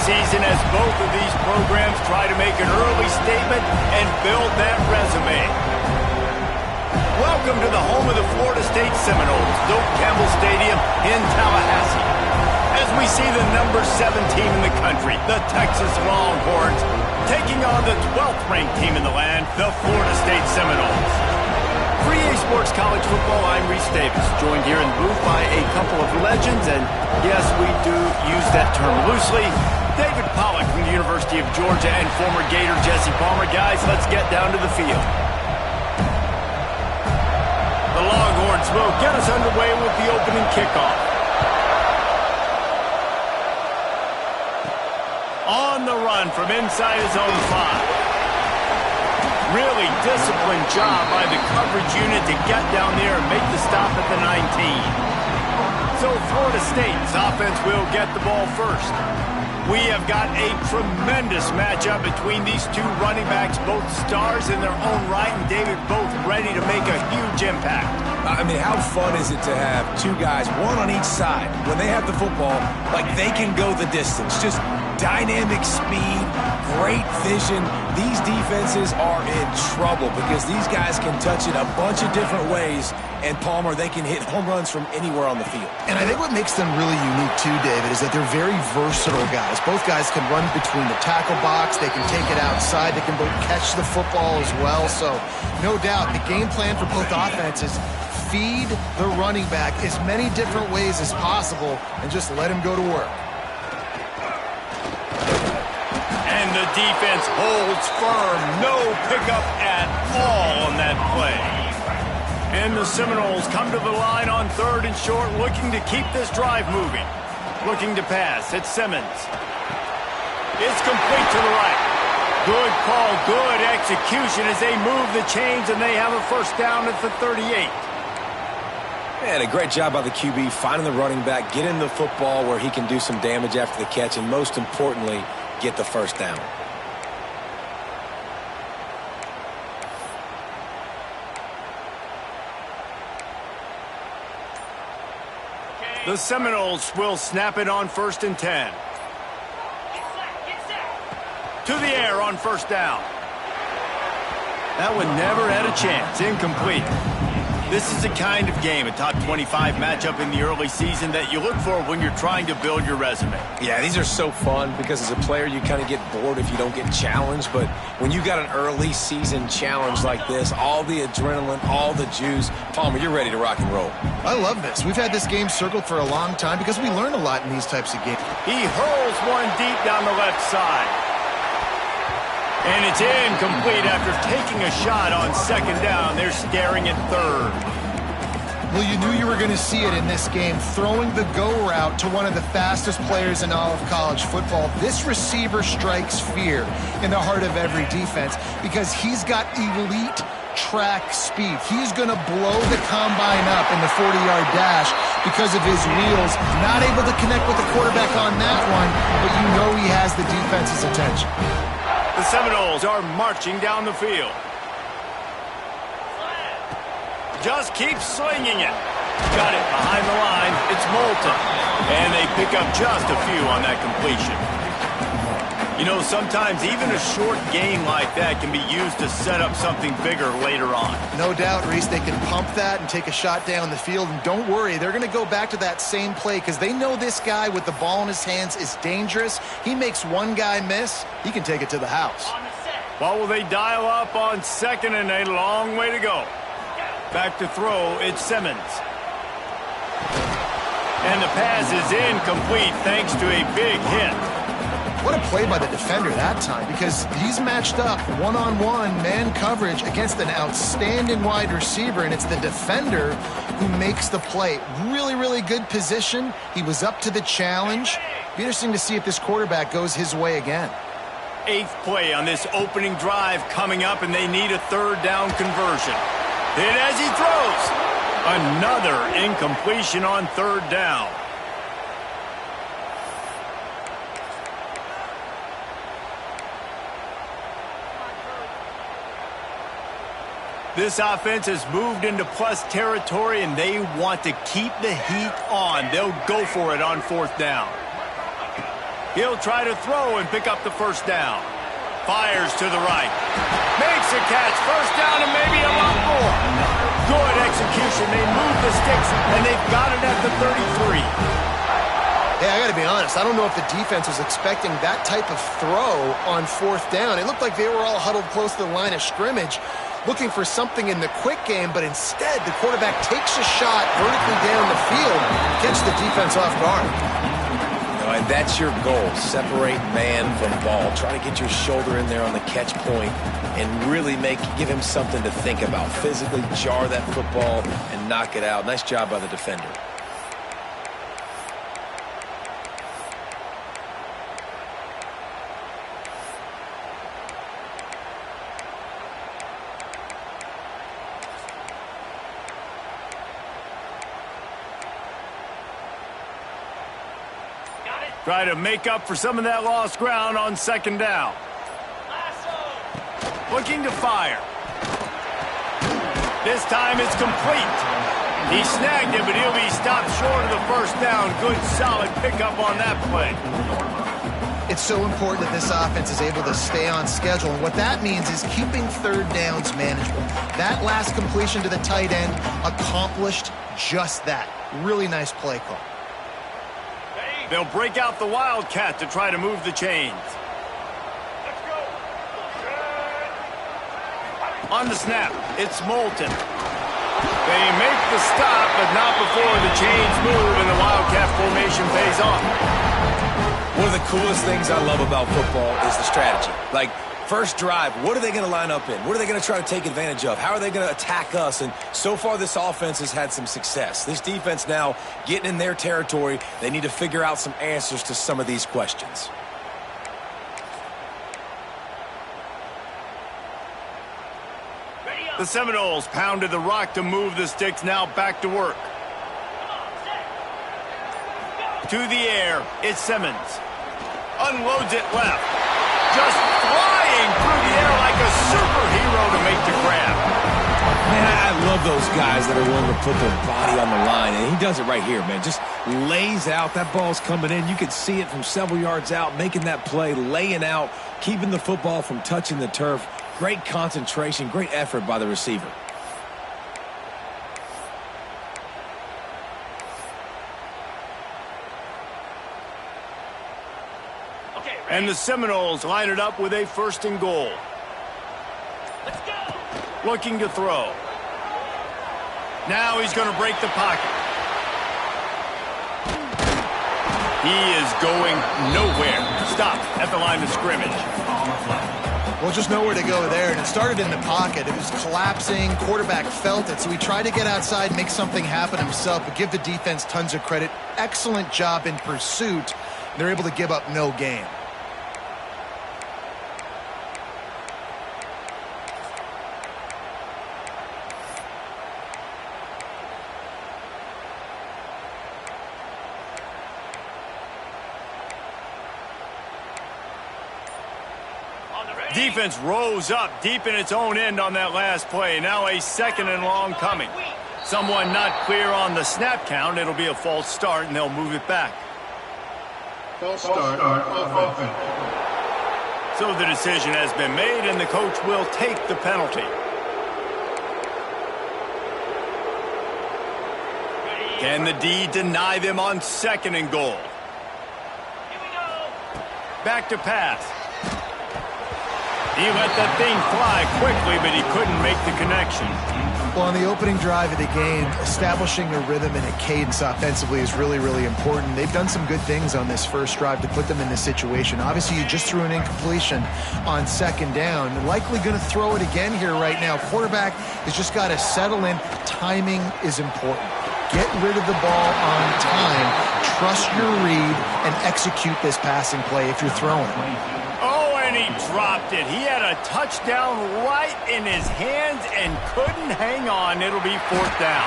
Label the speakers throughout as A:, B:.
A: season as both of these programs try to make an early statement and build that resume. Welcome to the home of the Florida State Seminoles, Doak Campbell Stadium in Tallahassee. As we see the number 7 team in the country, the Texas Longhorns, taking on the 12th ranked team in the land, the Florida State Seminoles. For EA Sports College Football, I'm Reese Davis, joined here in the booth by a couple of legends, and yes, we do use that term loosely. David Pollack from the University of Georgia and former Gator Jesse Palmer. Guys, let's get down to the field. The Longhorns will get us underway with the opening kickoff. On the run from inside his own 5. Really disciplined job by the coverage unit to get down there and make the stop at the 19. So Florida State's offense will get the ball first. We have got a tremendous matchup between these two running backs, both stars in their own right, and David, both ready to make a huge impact.
B: I mean, how fun is it to have two guys, one on each side, when they have the football, like they can go the distance. Just dynamic speed, great vision. These defenses are in trouble because these guys can touch it a bunch of different ways, and Palmer, they can hit home runs from anywhere on the field.
C: And I think what makes them really unique too, David, is that they're very versatile guys. Both guys can run between the tackle box, they can take it outside, they can both catch the football as well. So no doubt the game plan for both offenses, feed the running back as many different ways as possible and just let him go to work.
A: And the defense holds firm. No pickup at all on that play. And the Seminoles come to the line on 3rd and short, looking to keep this drive moving. Looking to pass. It's Simmons. It's complete to the right. Good call, good execution as they move the chains, and they have a first down at the 38.
B: And a great job by the QB finding the running back, getting the football where he can do some damage after the catch, and most importantly, get the first down.
A: The Seminoles will snap it on 1st and 10. To the air on 1st down. That one never had a chance. Incomplete. This is the kind of game, a top 25 matchup in the early season, that you look for when you're trying to build your resume.
B: Yeah, these are so fun because as a player you kind of get bored if you don't get challenged, but when you got an early season challenge like this, all the adrenaline, all the juice, Palmer, you're ready to rock and roll.
C: I love this. We've had this game circled for a long time because we learn a lot in these types of games.
A: He hurls one deep down the left side. And it's incomplete after taking a shot on 2nd down. They're staring at 3rd.
C: Well, you knew you were going to see it in this game, throwing the go route to one of the fastest players in all of college football. This receiver strikes fear in the heart of every defense because he's got elite track speed. He's going to blow the combine up in the 40-yard dash because of his wheels. Not able to connect with the quarterback on that one, but you know he has the defense's attention.
A: The Seminoles are marching down the field. Just keep slinging it. Got it behind the line. It's Moulton. And they pick up just a few on that completion. You know, sometimes even a short game like that can be used to set up something bigger later on.
C: No doubt, Reese, they can pump that and take a shot down the field. And don't worry, they're going to go back to that same play because they know this guy with the ball in his hands is dangerous. He makes one guy miss, he can take it to the house.
A: What will they dial up on 2nd and a long way to go? Back to throw, it's Simmons. And the pass is incomplete thanks to a big hit.
C: What a play by the defender that time, because he's matched up one-on-one man coverage against an outstanding wide receiver, and it's the defender who makes the play. Really, really good position. He was up to the challenge. Be interesting to see if this quarterback goes his way again.
A: 8th play on this opening drive coming up, and they need a 3rd down conversion. Hit as he throws. Another incompletion on 3rd down. This offense has moved into plus territory, and they want to keep the heat on. They'll go for it on 4th down. He'll try to throw and pick up the first down. Fires to the right. Makes a catch. First down and maybe a lot more. Good execution. They move the sticks, and they've got it at the 33.
C: Hey, I got to be honest. I don't know if the defense was expecting that type of throw on fourth down. It looked like they were all huddled close to the line of scrimmage, looking for something in the quick game, but instead the quarterback takes a shot vertically down the field, catch the defense off guard.
B: And that's your goal. Separate man from ball. Try to get your shoulder in there on the catch point and really give him something to think about. Physically jar that football and knock it out. Nice job by the defender.
A: Try to make up for some of that lost ground on second down. Looking to fire. This time it's complete. He snagged it, but he'll be stopped short of the first down. Good, solid pickup on that play.
C: It's so important that this offense is able to stay on schedule, and what that means is keeping third downs manageable. That last completion to the tight end accomplished just that. Really nice play call.
A: They'll break out the Wildcat to try to move the chains. Let's go. On the snap, it's Moulton. They make the stop, but not before the chains move and the Wildcat formation pays off.
B: One of the coolest things I love about football is the strategy. Like, first drive, what are they going to line up in? What are they going to try to take advantage of? How are they going to attack us? And so far, this offense has had some success. This defense now getting in their territory. They need to figure out some answers to some of these questions.
A: The Seminoles pounded the rock to move the sticks, now back to work. To the air, it's Simmons. Unloads it left. Just flying through the air like a superhero to make the grab.
B: Man, I love those guys that are willing to put their body on the line, and he does it right here, man. Just lays out. That ball's coming in. You can see it from several yards out, making that play, laying out, keeping the football from touching the turf. Great concentration, great effort by the receiver.
A: And the Seminoles line it up with a first and goal. Let's go. Looking to throw. Now he's going to break the pocket. He is going nowhere. Stop at the line of scrimmage.
C: Well, just nowhere to go there, and it started in the pocket. It was collapsing. Quarterback felt it, so he tried to get outside, make something happen himself, but give the defense tons of credit. Excellent job in pursuit. They're able to give up no gain.
A: Defense rose up deep in its own end on that last play. Now a second and long coming. Someone not clear on the snap count. It'll be a false start, and they'll move it back.
D: False start offense.
A: So the decision has been made, and the coach will take the penalty. Can the D deny them on second and goal? Back to pass. He let that thing fly quickly, but he couldn't make the connection.
C: Well, on the opening drive of the game, establishing a rhythm and a cadence offensively is really, really important. They've done some good things on this first drive to put them in this situation. Obviously, you just threw an incompletion on second down. Likely going to throw it again here right now. Quarterback has just got to settle in. Timing is important. Get rid of the ball on time. Trust your read and execute this passing play if you're throwing it.
A: Oh, and he dropped it. He had a touchdown right in his hands and couldn't hang on. It'll be fourth down.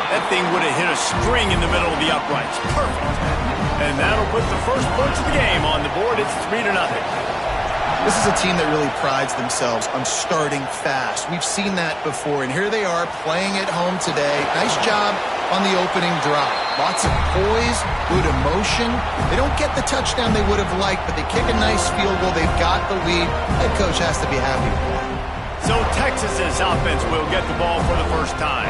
A: That thing would have hit a string in the middle of the uprights. Perfect. And that'll put the first points of the game on the board. It's 3-0.
C: This is a team that really prides themselves on starting fast. We've seen that before, and here they are playing at home today. Nice job on the opening drive. Lots of poise, good emotion. They don't get the touchdown they would have liked, but they kick a nice field goal. They've got the lead. Head coach has to be happy with that.
A: So Texas's offense will get the ball for the first time.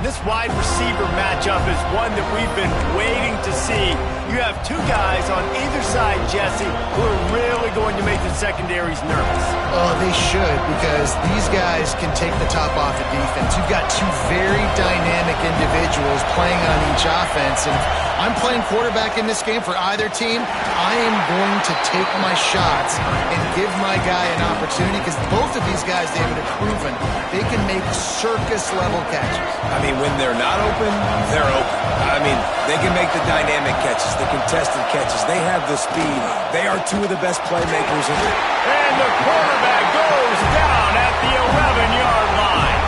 A: This wide receiver matchup is one that we've been waiting to see. You have two guys on either side, Jesse, who are really going to make the secondaries nervous.
C: Oh, they should, because these guys can take the top off the defense. You've got two very dynamic individuals playing on each offense, and I'm playing quarterback in this game for either team. I am going to take my shots and give my guy an opportunity, because both of these guys, David, have proven they can make circus-level catches.
B: I mean, when they're not open, they're open. I mean, they can make the dynamic catches, the contested catches. They have the speed. They are two of the best playmakers in the...
A: And the quarterback goes down at the 11-yard line.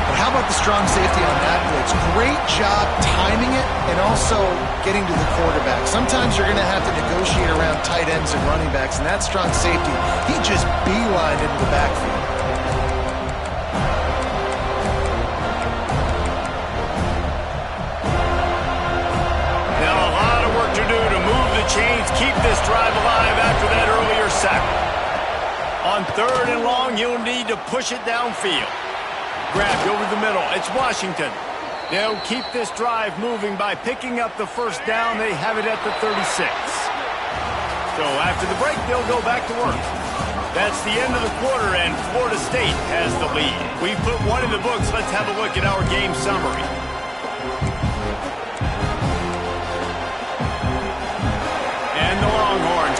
C: But how about the strong safety on that blitz? Great job timing it and also getting to the quarterback. Sometimes you're going to have to negotiate around tight ends and running backs, and that strong safety, he just beelined into the backfield.
A: Chains keep this drive alive after that earlier sack. On 3rd and long, you'll need to push it downfield. Grabbed over the middle. It's Washington. They'll keep this drive moving by picking up the first down. They have it at the 36. So after the break, they'll go back to work. That's the end of the quarter, and Florida State has the lead. We've put one in the books. Let's have a look at our game summary.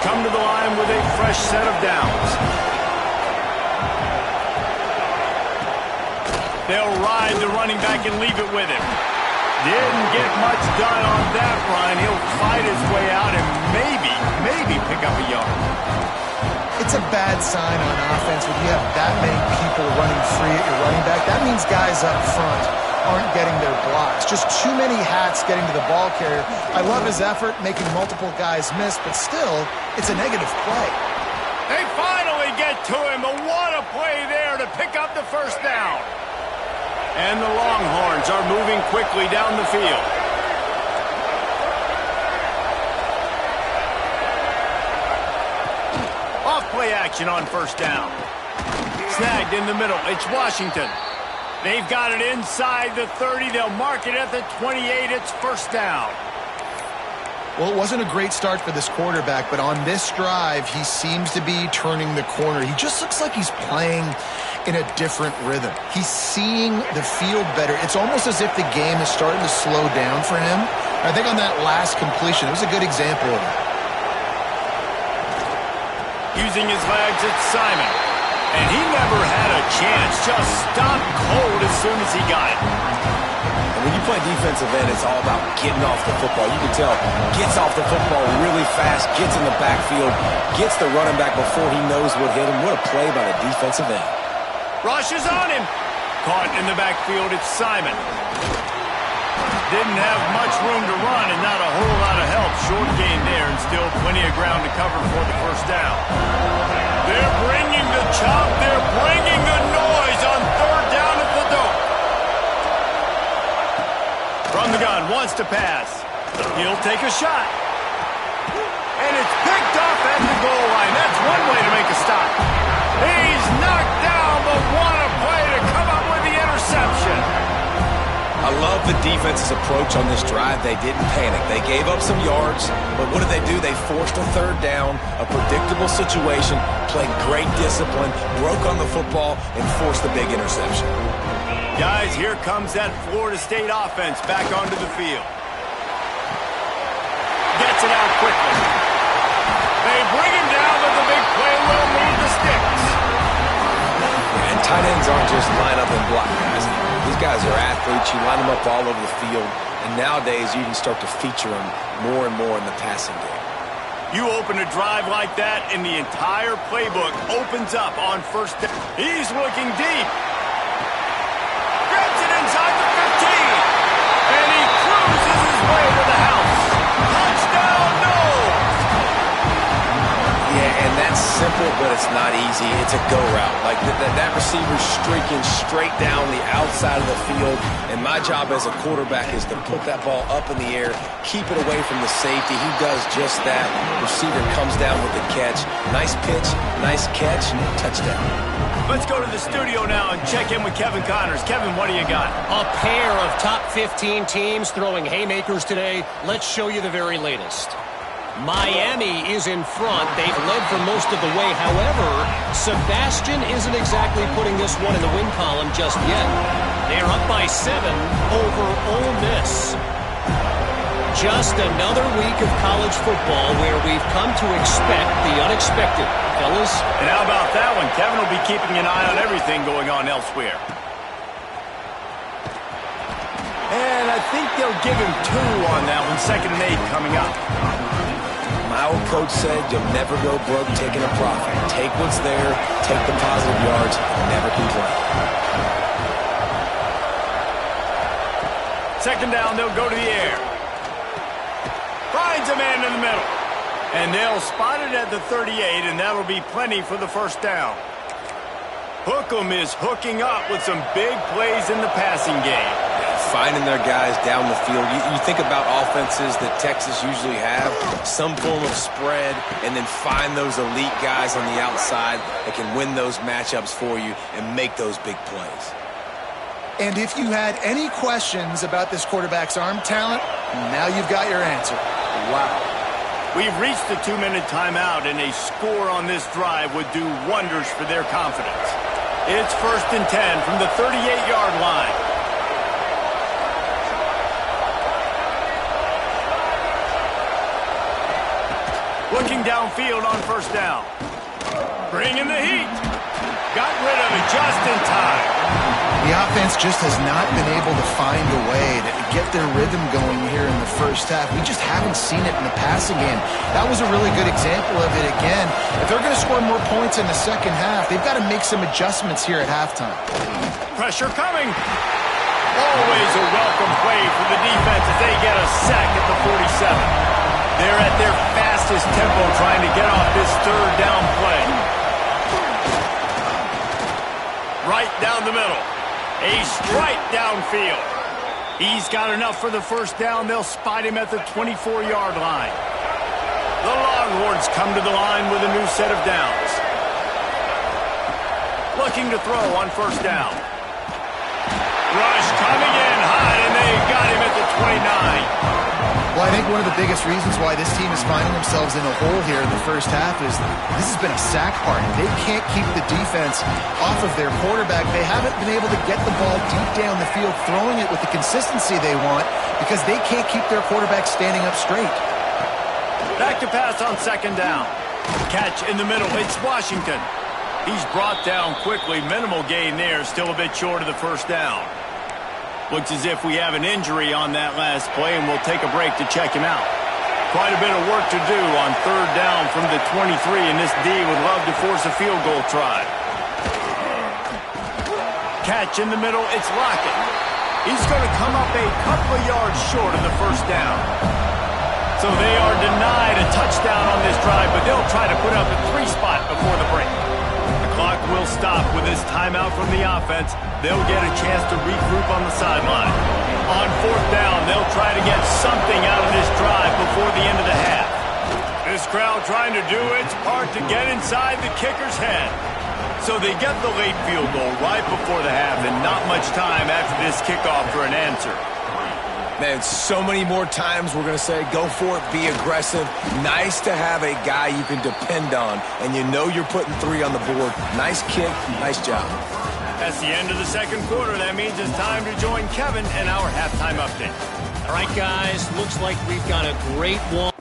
A: Come to the line with a fresh set of downs. They'll ride the running back and leave it with him. Didn't get much done on that run. He'll fight his way out and maybe pick up a yard.
C: It's a bad sign on offense when you have that many people running free at your running back. That means guys up front aren't getting their blocks. Just too many hats getting to the ball carrier. I love his effort, making multiple guys miss, but still, it's a negative play.
A: They finally get to him, but what a play there to pick up the first down. And the Longhorns are moving quickly down the field. Off play action on first down. Snagged in the middle. It's Washington. They've got it inside the 30. They'll mark it at the 28. It's first down.
C: Well, it wasn't a great start for this quarterback, but on this drive, he seems to be turning the corner. He just looks like he's playing in a different rhythm. He's seeing the field better. It's almost as if the game is starting to slow down for him. I think on that last completion, it was a good example of it.
A: Using his legs, it's Simon. And he never had a chance. Just stopped cold as soon as he got it.
B: And when you play defensive end, it's all about getting off the football. You can tell, gets off the football really fast, gets in the backfield, gets the running back before he knows what hit him. What a play by the defensive end.
A: Rush is on him. Caught in the backfield, it's Simon. Didn't have much room to run and not a whole lot of help. Short gain there and still plenty of ground to cover for the first down. They're bringing the chop. They're bringing the noise on 3rd down at the dope. From the gun, wants to pass. He'll take a shot. And it's picked off at the goal line. That's one way to make a stop. He's knocked down, but what a play to come up with the interception.
B: I love the defense's approach on this drive. They didn't panic. They gave up some yards, but what did they do? They forced a 3rd down, a predictable situation, played great discipline, broke on the football, and forced the big interception.
A: Guys, here comes that Florida State offense back onto the field. Gets it out quickly. They bring him down, but the big play will move the sticks.
B: And tight ends aren't just line up and block, guys. These guys are athletes. You line them up all over the field. And nowadays, you can start to feature them more and more in the passing game.
A: You open a drive like that, and the entire playbook opens up on first down. He's looking deep. Grabs it inside the 15. And he cruises his way to the house. Touchdown, no!
B: Yeah, and that's simple difficult, but it's not easy. It's a go route. Like that receiver's streaking straight down the outside of the field, and my job as a quarterback is to put that ball up in the air, keep it away from the safety. He does just that. Receiver comes down with the catch. Nice pitch, nice catch, touchdown.
A: Let's go to the studio now and check in with Kevin Connors. Kevin, what do you got?
E: A pair of top 15 teams throwing haymakers today. Let's show you the very latest. Miami is in front. They've led for most of the way. However, Sebastian isn't exactly putting this one in the win column just yet. They're up by 7 over Ole Miss. Just another week of college football where we've come to expect the unexpected, fellas.
A: And how about that one? Kevin will be keeping an eye on everything going on elsewhere. And I think they'll give him 2 on that one. 2nd and 8 coming up.
B: My old coach said you'll never go broke taking a profit. Take what's there, take the positive yards, and never complain.
A: 2nd down, they'll go to the air. Finds a man in the middle. And they'll spot it at the 38, and that'll be plenty for the 1st down. Hookem is hooking up with some big plays in the passing game.
B: Finding their guys down the field. You think about offenses that Texas usually have, some form of spread, and then find those elite guys on the outside that can win those matchups for you and make those big plays.
C: And if you had any questions about this quarterback's arm talent, now you've got your answer. Wow.
A: We've reached the 2-minute timeout, and a score on this drive would do wonders for their confidence. It's 1st and 10 from the 38-yard line. Looking downfield on 1st down. Bringing the heat. Got rid of it just in time.
C: The offense just has not been able to find a way to get their rhythm going here in the 1st half. We just haven't seen it in the passing game. That was a really good example of it again. If they're going to score more points in the 2nd half, they've got to make some adjustments here at halftime.
A: Pressure coming. Always a welcome play for the defense as they get a sack at the 47. They're at their fastest tempo trying to get off this 3rd down play. Right down the middle. A strike downfield. He's got enough for the 1st down. They'll spot him at the 24-yard line. The Longhorns come to the line with a new set of downs. Looking to throw on 1st down. Rush coming in high, and they got him at the 29.
C: Well, I think one of the biggest reasons why this team is finding themselves in a hole here in the 1st half is this has been a sack party. They can't keep the defense off of their quarterback. They haven't been able to get the ball deep down the field, throwing it with the consistency they want because they can't keep their quarterback standing up straight.
A: Back to pass on 2nd down. Catch in the middle. It's Washington. He's brought down quickly. Minimal gain there. Still a bit short of the 1st down. Looks as if we have an injury on that last play, and we'll take a break to check him out. Quite a bit of work to do on 3rd down from the 23, and this D would love to force a field goal try. Catch in the middle, it's Lockett. He's going to come up a couple of yards short of the 1st down. So they are denied a touchdown on this drive, but they'll try to put up a 3 spot before the break. The clock will stop with this timeout from the offense. They'll get a chance to regroup on the sideline. On 4th down, they'll try to get something out of this drive before the end of the half. This crowd trying to do its part to get inside the kicker's head. So they get the late field goal right before the half, and not much time after this kickoff for an answer.
B: Man, so many more times we're going to say, go for it, be aggressive. Nice to have a guy you can depend on, and you know you're putting 3 on the board. Nice kick, nice job.
A: That's the end of the 2nd quarter. That means it's time to join Kevin and our halftime update.
E: All right, guys, looks like we've got a great one.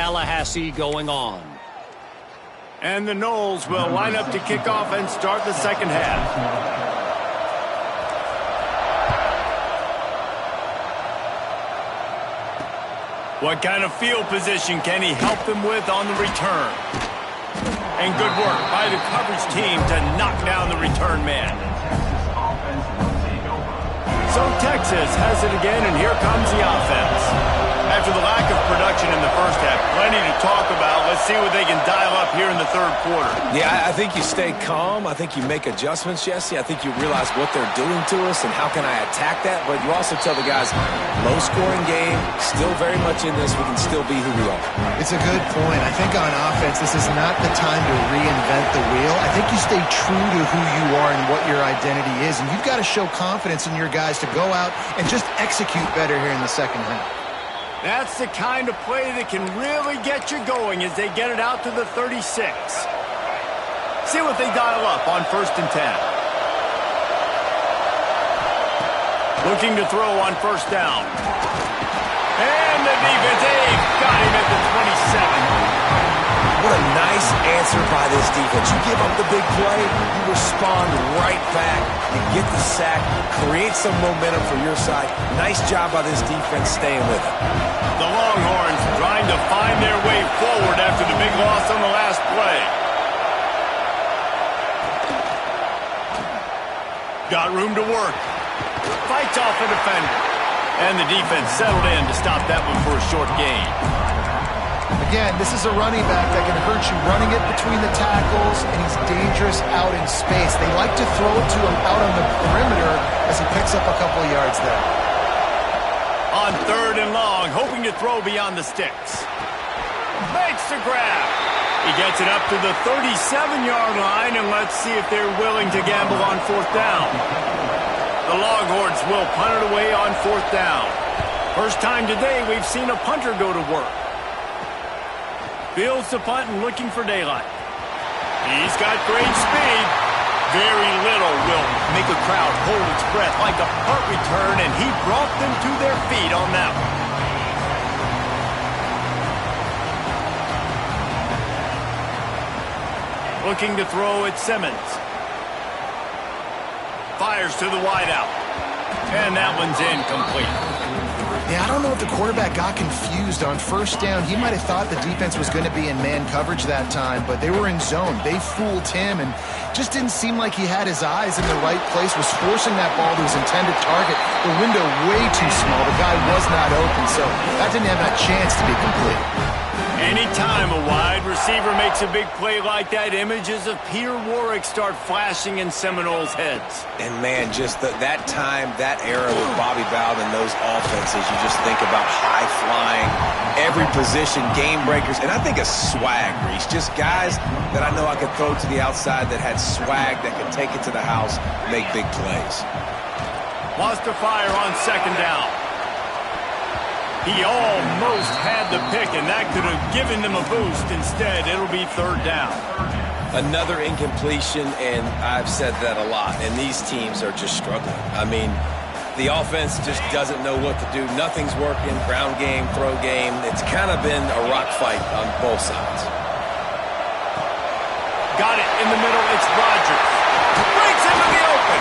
E: Tallahassee going on.
A: And the Noles will line up to kick off and start the second half. What kind of field position can he help them with on the return? And good work by the coverage team to knock down the return man. So Texas has it again, and here comes the offense. After the lack of production in the first half, plenty to talk about. Let's see what they can dial up here in the third quarter.
B: Yeah, I think you stay calm. I think you make adjustments, Jesse. I think you realize what they're doing to us and how can I attack that. But you also tell the guys, low-scoring game, still very much in this. We can still be who we are.
C: It's a good point. I think on offense, this is not the time to reinvent the wheel. I think you stay true to who you are and what your identity is. And you've got to show confidence in your guys to go out and just execute better here in the second half.
A: That's the kind of play that can really get you going as they get it out to the 36. See what they dial up on 1st and 10. Looking to throw on 1st down. And the defense, they've got him at the 27.
B: What a nice answer by this defense. You give up the big play, you respond right back, you get the sack, create some momentum for your side. Nice job by this defense staying with it.
A: The Longhorns trying to find their way forward after the big loss on the last play. Got room to work. Fights off a defender. And the defense settled in to stop that one for a short gain.
C: Again, this is a running back that can hurt you running it between the tackles, and he's dangerous out in space. They like to throw it to him out on the perimeter as he picks up a couple of yards there.
A: On 3rd and long, hoping to throw beyond the sticks. Makes the grab. He gets it up to the 37-yard line, and let's see if they're willing to gamble on 4th down. The Longhorns will punt it away on 4th down. First time today we've seen a punter go to work. Fields the punt and looking for daylight. He's got great speed. Very little will make a crowd hold its breath like a punt return, and he brought them to their feet on that one. Looking to throw at Simmons. Fires to the wideout. And that one's incomplete.
C: Yeah, I don't know if the quarterback got confused on 1st down. He might have thought the defense was going to be in man coverage that time, but they were in zone. They fooled him and just didn't seem like he had his eyes in the right place, was forcing that ball to his intended target. The window way too small. The guy was not open, so that didn't have a chance to be complete.
A: Anytime a wide receiver makes a big play like that, images of Peter Warrick start flashing in Seminoles' heads.
B: And, man, just that time, that era with Bobby Bowden and those offenses, you just think about high-flying, every position, game breakers, and I think of swag, Reese. Just guys that I know I could throw to the outside that had swag that could take it to the house, make big plays.
A: Wants to fire on 2nd down. He almost had the pick, and that could have given them a boost. Instead, it'll be 3rd down.
B: Another incompletion, and I've said that a lot, and these teams are just struggling. I mean, the offense just doesn't know what to do. Nothing's working, ground game, throw game. It's kind of been a rock fight on both sides.
A: Got it in the middle. It's Rodgers. Breaks into the open.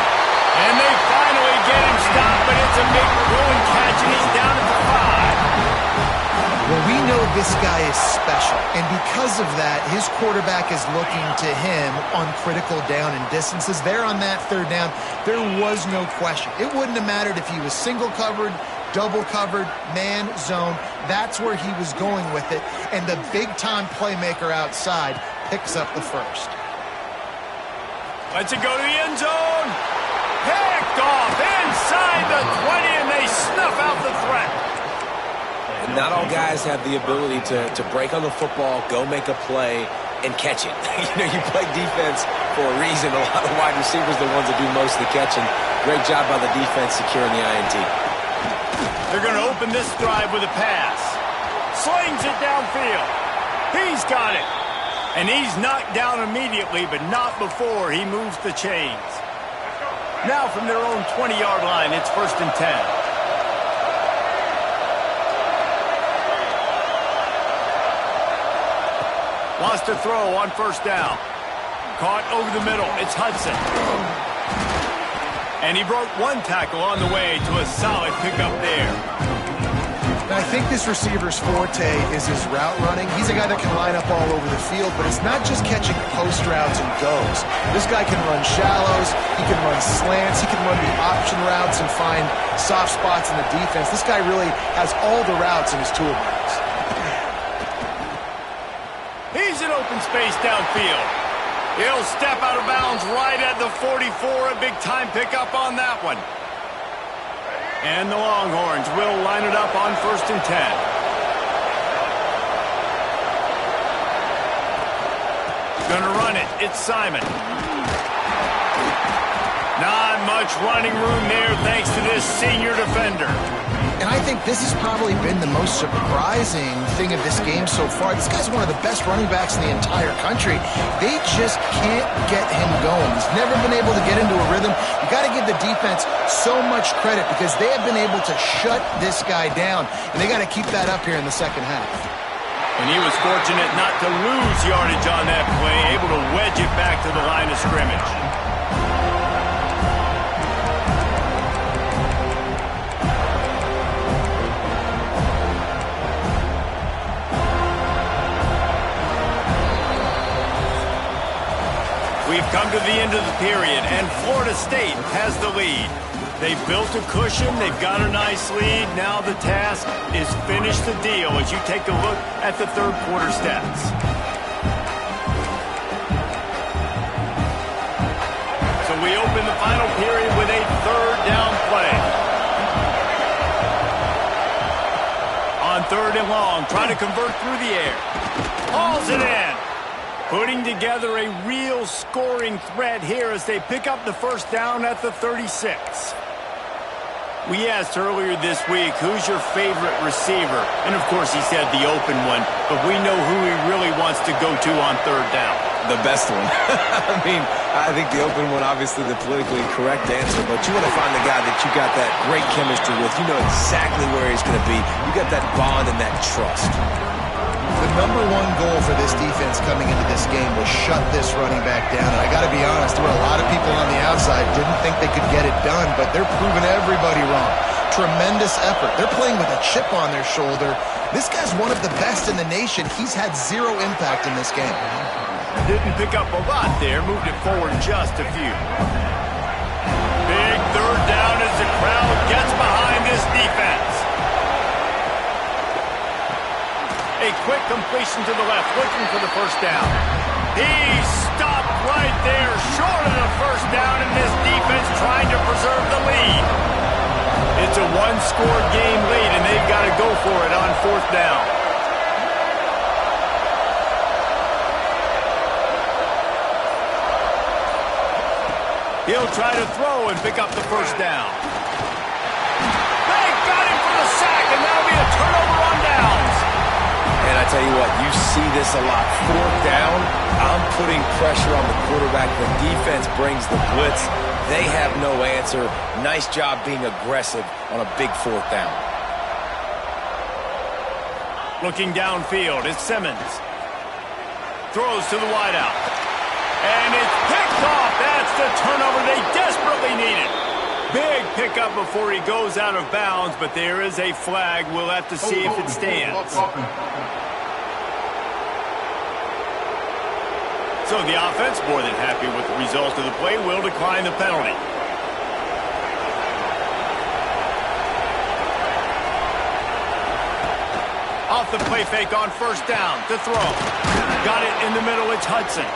A: And they finally get him stopped, but it's a big throwing catch, and he's down at the 5.
C: Well, we know this guy is special, and because of that, his quarterback is looking to him on critical down and distances. There on that 3rd down, there was no question. It wouldn't have mattered if he was single covered, double covered, man, zone. That's where he was going with it, and the big-time playmaker outside picks up the 1st.
A: Lets it go to the end zone. Picked off inside the 20, and they snuff out the threat.
B: And not all guys have the ability to break on the football, go make a play, and catch it. You play defense for a reason. A lot of wide receivers are the ones that do most of the catching. Great job by the defense securing the INT.
A: They're going to open this drive with a pass. Slings it downfield. He's got it. And he's knocked down immediately, but not before he moves the chains. Now from their own 20-yard line, it's 1st and 10. Wants to throw on first down. Caught over the middle. It's Hudson. And he broke one tackle on the way to a solid pickup there.
C: I think this receiver's forte is his route running. He's a guy that can line up all over the field, but it's not just catching post routes and goes. This guy can run shallows, he can run slants, he can run the option routes and find soft spots in the defense. This guy really has all the routes in his toolbox.
A: He's in open space downfield. He'll step out of bounds right at the 44. A big-time pickup on that one. And the Longhorns will line it up on 1st and 10. Gonna run it. It's Simon. Not much running room there thanks to this senior defender.
C: And I think this has probably been the most surprising thing of this game so far. This guy's one of the best running backs in the entire country. They just can't get him going. He's never been able to get into a rhythm. You got to give the defense so much credit because they have been able to shut this guy down. And they got to keep that up here in the second half.
A: And he was fortunate not to lose yardage on that play, able to wedge it back to the line of scrimmage. We've come to the end of the period, and Florida State has the lead. They've built a cushion. They've got a nice lead. Now the task is finish the deal as you take a look at the third quarter stats. So we open the final period with a third down play. On 3rd and long, trying to convert through the air. Hauls it in. Putting together a real scoring threat here as they pick up the first down at the 36. We asked earlier this week, who's your favorite receiver? And of course he said the open one, but we know who he really wants to go to on 3rd down.
B: The best one. I mean, I think the open one, obviously the politically correct answer, but you want to find the guy that you got that great chemistry with. You know exactly where he's going to be. You got that bond and that trust.
C: The number one goal for this defense coming into this game was shut this running back down. And I got to be honest, there were a lot of people on the outside didn't think they could get it done, but they're proving everybody wrong. Tremendous effort. They're playing with a chip on their shoulder. This guy's one of the best in the nation. He's had zero impact in this game.
A: Didn't pick up a lot there, moved it forward just a few. Big 3rd down as the crowd gets behind this defense. A quick completion to the left, looking for the first down. He stopped right there, short of the first down, and this defense trying to preserve the lead. It's a one-score game lead, and they've got to go for it on 4th down. He'll try to throw and pick up the first down. They got him for the sack, and that'll be a turnover on downs.
B: And I tell you what, you see this a lot. 4th down, I'm putting pressure on the quarterback. The defense brings the blitz. They have no answer. Nice job being aggressive on a big 4th down.
A: Looking downfield, it's Simmons. Throws to the wideout. And it's picked off. That's the turnover they desperately needed. Big pickup before he goes out of bounds, but there is a flag. We'll have to see if it stands. So the offense, more than happy with the result of the play, will decline the penalty. Off the play fake on 1st down to throw. Got it in the middle, it's Hudson.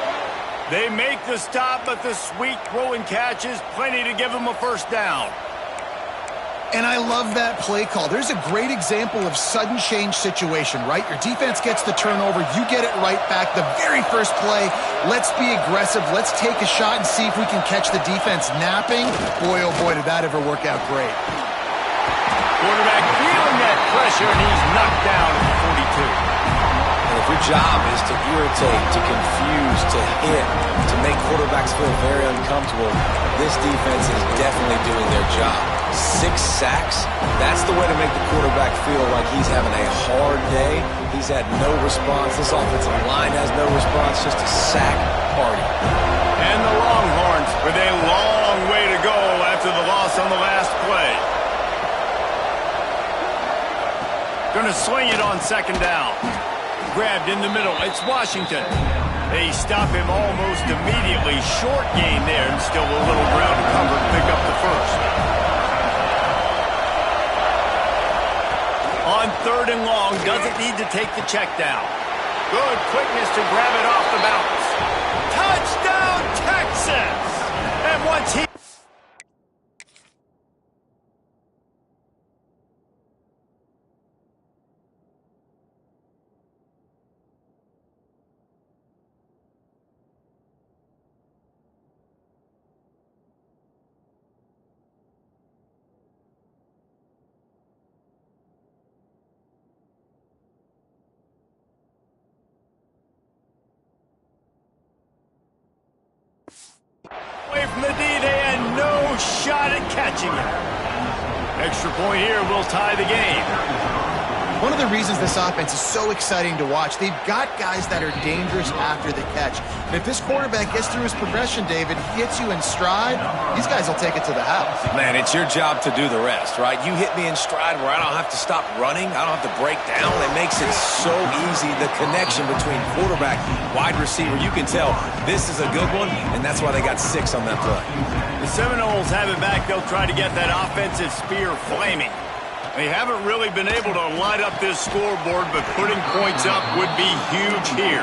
A: They make the stop, but the sweet throw and catch is plenty to give them a first down.
C: And I love that play call. There's a great example of sudden change situation, right? Your defense gets the turnover. You get it right back. The very first play, let's be aggressive. Let's take a shot and see if we can catch the defense napping. Boy, oh boy, did that ever work out great.
A: Quarterback feeling that pressure, and he's knocked down at the 42.
B: And If your job is to irritate, to confuse, to hit, to make quarterbacks feel very uncomfortable, this defense is definitely doing their job. 6 sacks, that's the way to make the quarterback feel like he's having a hard day. He's had no response. This offensive line has no response, just a sack party.
A: And the Longhorns with a long way to go after the loss on the last play. Gonna swing it on 2nd down. Grabbed in the middle. It's Washington. They stop him almost immediately. Short gain there, and still a little ground to cover to pick up the first. On 3rd and long, doesn't need to take the check down. Good quickness to grab it off the bounce. Touchdown, Texas! And once he... away from the D, they had no shot at catching it. Extra point here will tie the game.
C: One of the reasons this offense is so exciting to watch, they've got guys that are dangerous after the catch. And if this quarterback gets through his progression, David, hits you in stride, these guys will take it to the house.
B: Man, it's your job to do the rest, right? You hit me in stride where I don't have to stop running. I don't have to break down. It makes it so easy. The connection between quarterback, wide receiver, you can tell this is a good one, and that's why they got 6 on that play.
A: The Seminoles have it back. They'll try to get that offensive spear flaming. They haven't really been able to light up this scoreboard, but putting points up would be huge here.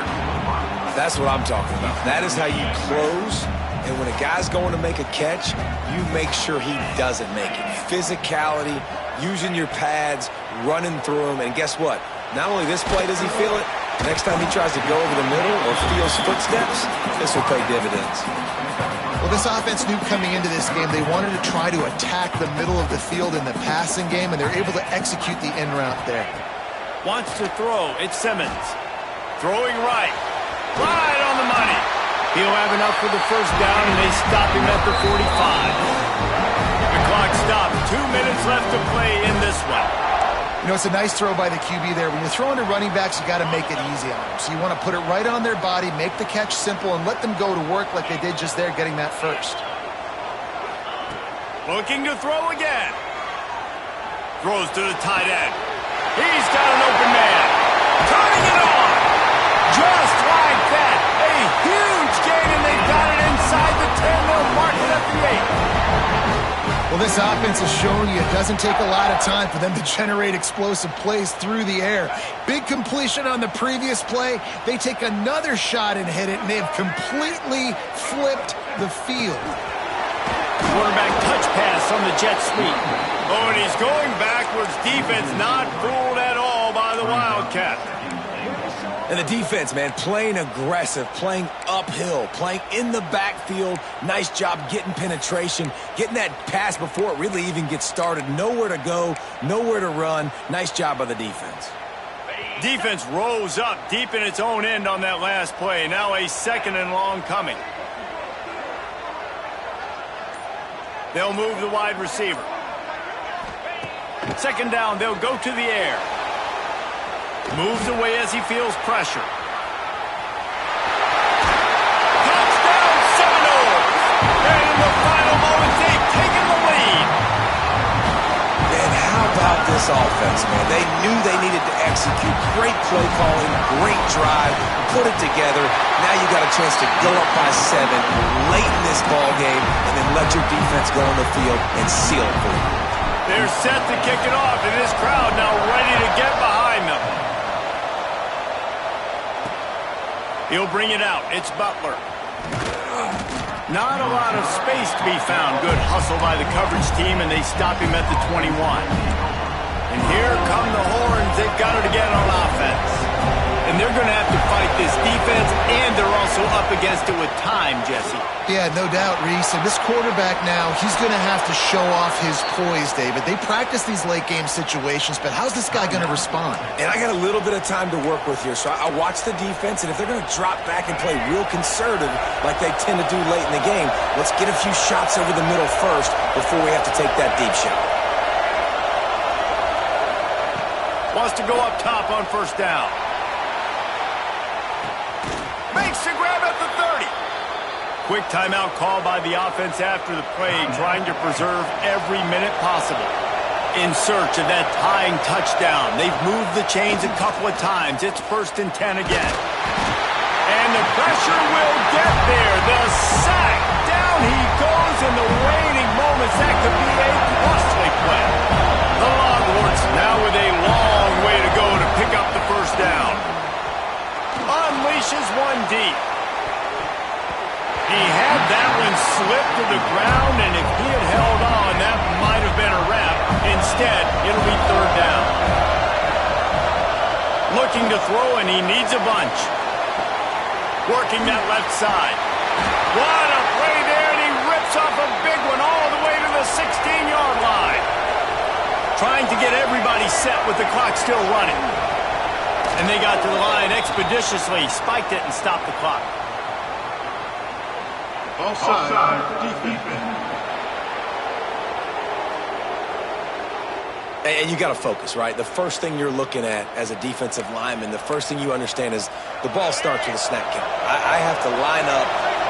B: That's what I'm talking about. That is how you close, and when a guy's going to make a catch, you make sure he doesn't make it. Physicality, using your pads, running through them, and guess what? Not only this play does he feel it, next time he tries to go over the middle or feels footsteps, this will pay dividends.
C: Well, this offense knew coming into this game they wanted to try to attack the middle of the field in the passing game, and they're able to execute the in route there.
A: Wants to throw. It's Simmons. Throwing right. Right on the money. He'll have enough for the first down, and they stop him at the 45. The clock stops. 2 minutes left to play in this one.
C: You know, it's a nice throw by the QB there. When you're throwing to running backs, you got to make it easy on them. So you want to put it right on their body, make the catch simple, and let them go to work like they did just there, getting that first.
A: Looking to throw again. Throws to the tight end. He's got an open man. Turning it on. Just like that. A huge gain, and they've got it inside the 10. They'll mark it at the 8.
C: Well, this offense has shown you it doesn't take a lot of time for them to generate explosive plays through the air. Big completion on the previous play. They take another shot and hit it, and they have completely flipped the field.
A: Quarterback touch pass on the jet sweep. Oh, and he's going backwards. Defense not fooled at all by the Wildcat.
B: And the defense, man, playing aggressive, playing uphill, playing in the backfield. Nice job getting penetration, getting that pass before it really even gets started. Nowhere to go, nowhere to run. Nice job by the defense.
A: Defense rose up deep in its own end on that last play. Now a 2nd and long coming. They'll move the wide receiver. 2nd down, they'll go to the air. Moves away as he feels pressure. Touchdown, Seminoles! And in the final moments, they've taken the lead.
B: Man, how about this offense, man? They knew they needed to execute. Great play calling, great drive, put it together. Now you got a chance to go up by 7 late in this ball game, and then let your defense go on the field and seal it for you.
A: They're set to kick it off, and this crowd now ready to get behind them. He'll bring it out. It's Butler. Not a lot of space to be found. Good hustle by the coverage team, and they stop him at the 21. And here come the horns. They've got it again on offense. and they're going to have to fight this defense, and they're also up against it with time, Jesse.
C: Yeah, no doubt, Reese. And this quarterback now, he's going to have to show off his poise, David. They practice these late-game situations, but how's this guy going to respond?
B: And I got a little bit of time to work with here, so I watch the defense, and if they're going to drop back and play real conservative like they tend to do late in the game, let's get a few shots over the middle first before we have to take that deep shot.
A: Wants to go up top on first down. Makes the grab at the 30. Quick timeout call by the offense after the play, trying to preserve every minute possible. In search of that tying touchdown. They've moved the chains a couple of times. It's 1st and 10 again. And the pressure will get there. The sack. Down he goes in the waning moments. That could be a costly play. The Longhorns now with a long way to go to pick up the first down. Unleashes one deep. He had that one slip to the ground, and if he had held on, that might have been a wrap. Instead, it'll be 3rd down. Looking to throw, and he needs a bunch. Working that left side. What a play there, and he rips off a big one all the way to the 16-yard line. Trying to get everybody set with the clock still running. And they got to the line expeditiously, spiked it, and stopped the clock.
D: Offside, defense.
B: And you got to focus, right? The first thing you're looking at as a defensive lineman, the first thing you understand is the ball starts with a snap count. I have to line up,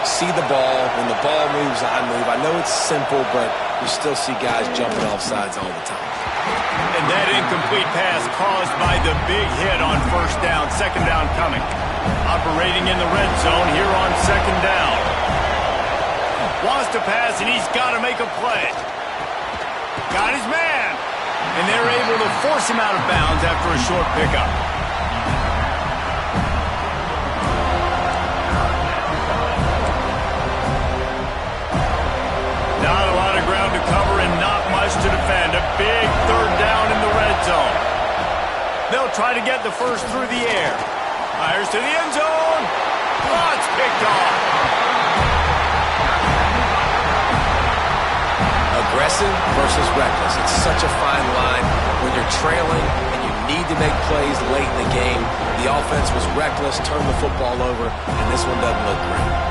B: see the ball. When the ball moves, I move. I know it's simple, but you still see guys jumping off sides all the time.
A: And that incomplete pass caused by the big hit on first down. 2nd down coming. Operating in the red zone here on 2nd down. Wants to pass, and he's got to make a play. Got his man. And they're able to force him out of bounds after a short pickup. Not a lot of ground to cover and not much to defend. A big 3rd down in the red zone. They'll try to get the first through the air. Fires to the end zone. Oh, it's picked off.
B: Aggressive versus reckless. It's such a fine line when you're trailing and you need to make plays late in the game. The offense was reckless, turned the football over, and this one doesn't look great.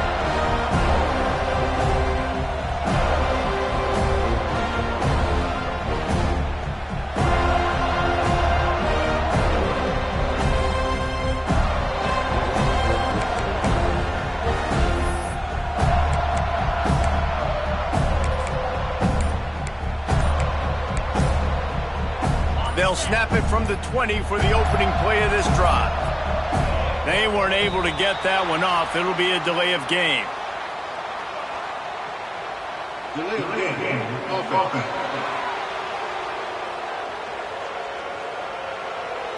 A: They'll snap it from the 20 for the opening play of this drive. They weren't able to get that one off. It'll be a delay of game.
D: Delay of game. Offense.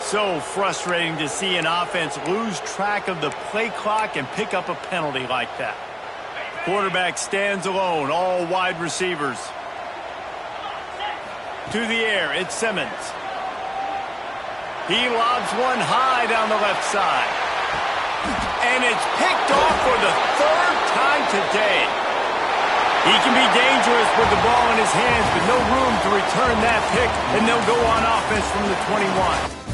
A: So frustrating to see an offense lose track of the play clock and pick up a penalty like that. Quarterback stands alone, all wide receivers. To the air, it's Simmons. He lobs one high down the left side. And it's picked off for the 3rd time today. He can be dangerous with the ball in his hands, but no room to return that pick, and they'll go on offense from the 21.